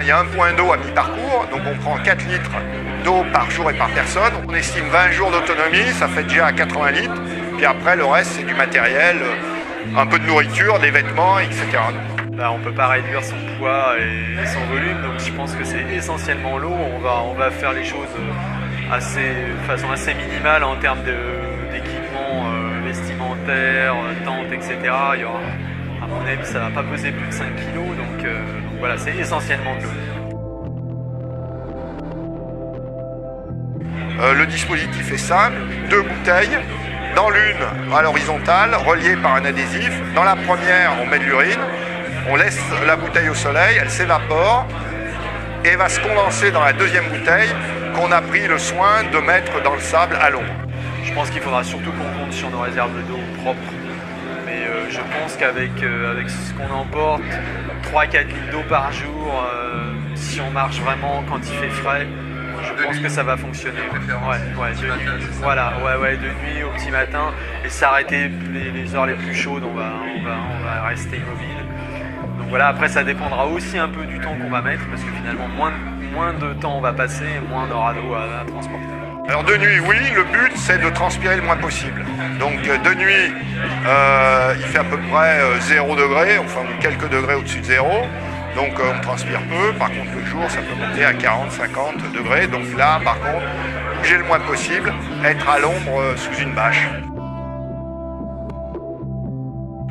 Il y a un point d'eau à mi-parcours, donc on prend 4 litres d'eau par jour et par personne. On estime 20 jours d'autonomie, ça fait déjà 80 litres. Puis après, le reste, c'est du matériel, un peu de nourriture, des vêtements, etc. On ne peut pas réduire son poids et son volume, donc je pense que c'est essentiellement l'eau. On va faire les choses de façon assez minimale en termes d'équipement vestimentaire, tente, etc. Il y aura, à mon avis, ça ne va pas peser plus de 5 kg, donc voilà, c'est essentiellement de l'eau. Le dispositif est simple, 2 bouteilles, dans l'une à l'horizontale, reliées par un adhésif. Dans la première, on met de l'urine, on laisse la bouteille au soleil, elle s'évapore et va se condenser dans la deuxième bouteille qu'on a pris le soin de mettre dans le sable à l'ombre. Je pense qu'il faudra surtout qu'on compte sur nos réserves d'eau propres. Mais je pense qu'avec ce qu'on emporte, 3-4 litres d'eau par jour, si on marche vraiment quand il fait frais, je pense que ça va fonctionner. De nuit au petit matin, et s'arrêter les heures les plus chaudes, on va rester immobile. Donc voilà, après ça dépendra aussi un peu du temps qu'on va mettre, parce que finalement moins de temps on va passer, moins on aura d'eau à transporter. Alors de nuit, oui, le but c'est de transpirer le moins possible. Donc de nuit, il fait à peu près 0 degré, enfin quelques degrés au-dessus de 0. Donc on transpire peu, par contre le jour ça peut monter à 40-50 degrés. Donc là par contre, bouger le moins possible, être à l'ombre sous une bâche.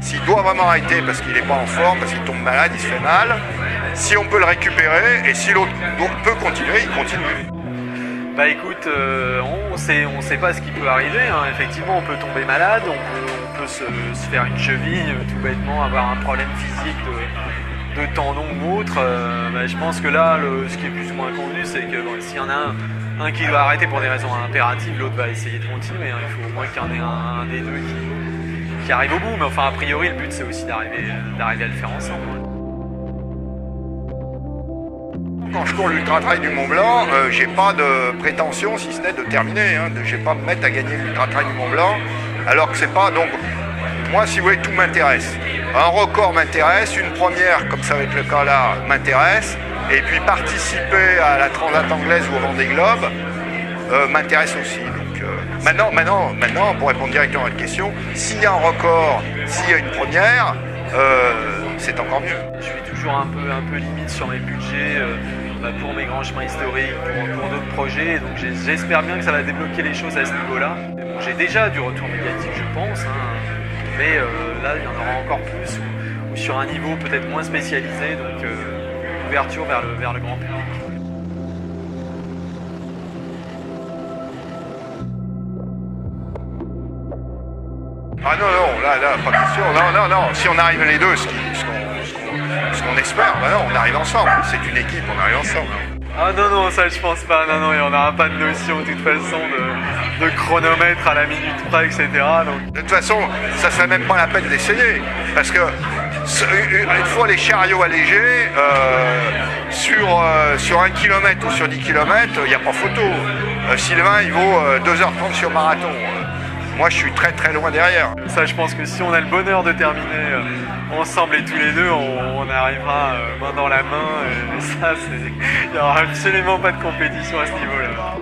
S'il doit vraiment arrêter parce qu'il n'est pas en forme, parce qu'il tombe malade, il se fait mal, si on peut le récupérer et si l'autre peut continuer, il continue. Bah écoute, on sait pas ce qui peut arriver, hein. Effectivement on peut tomber malade, on peut se faire une cheville, tout bêtement, avoir un problème physique de tendon ou autre. Je pense que là, ce qui est plus ou moins convenu, c'est que s'il y en a un qui doit arrêter pour des raisons impératives, l'autre va essayer de continuer, hein. Il faut au moins qu'il y en ait un des deux qui arrive au bout, mais enfin a priori le but c'est aussi d'arriver à le faire ensemble. Quand je cours l'ultra-trail du Mont Blanc, j'ai pas de prétention si ce n'est de terminer. Je vais pas me mettre à gagner l'ultra-trail du Mont Blanc, alors que c'est pas. Donc, moi, si vous voulez, tout m'intéresse. Un record m'intéresse, une première, comme ça va être le cas là, m'intéresse, et puis participer à la Transat anglaise ou au Vendée Globe m'intéresse aussi. Donc, maintenant, pour répondre directement à votre question, s'il y a un record, s'il y a une première, c'est encore mieux. Je suis toujours un peu limite sur mes budgets pour mes grands chemins historiques, pour d'autres projets, donc j'espère bien que ça va débloquer les choses à ce niveau-là. J'ai déjà du retour médiatique, je pense, mais là il y en aura encore plus, ou sur un niveau peut-être moins spécialisé, donc ouverture vers le grand public. Ah non, là, pas question. Non. Si on arrive les deux, ce qu'on espère, on arrive ensemble. C'est une équipe, on arrive ensemble. Ah non, ça je pense pas. Non, il n'y en aura pas de notion de toute façon de chronomètre à la minute près, etc. Donc. De toute façon, ça serait même pas la peine d'essayer. Parce que une fois les chariots allégés, sur 1 km ou sur 10 km, il n'y a pas photo. Sylvain, il vaut 2h30 sur marathon. Moi, je suis très très loin derrière. Ça, je pense que si on a le bonheur de terminer ensemble et tous les deux, on arrivera main dans la main. Et ça, il n'y aura absolument pas de compétition à ce niveau-là.